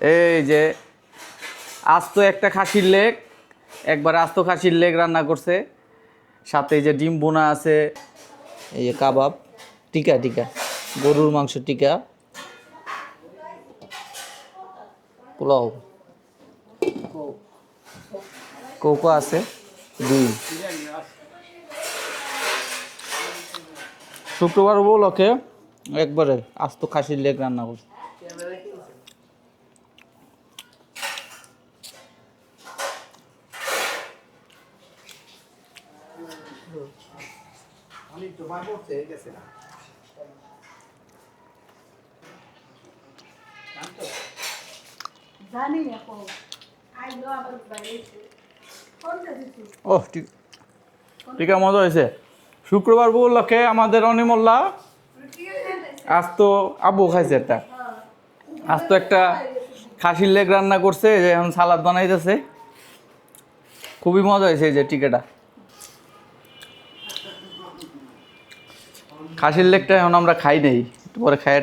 এই যে আস্ত একটা খাসির লেগ, একবার আস্ত খাসির লেগ রান্না করছে, সাথে এই যে ডিম বোনা আছে, এই যে কাবাব, টিকা টিকা গরুর মাংস টিকা, পোলাও, কোকো আছে, ডিম। শুক্রবার উপলক্ষে একবারে আস্ত খাসির লেগ রান্না করছে। ও টিকা মজা হয়েছে। শুক্রবার উপলক্ষে আমাদের অনিমল্লা আস্ত আবু খাইছে একটা আস্ত একটা খাসির লেগ রান্না করছে, যে এখন সালাদ বানাইতেছে, খুবই মজা হয়েছে। এই যে টিকাটা খাসির লেগটা এখন আমরা খাই নেই, পরে খাই।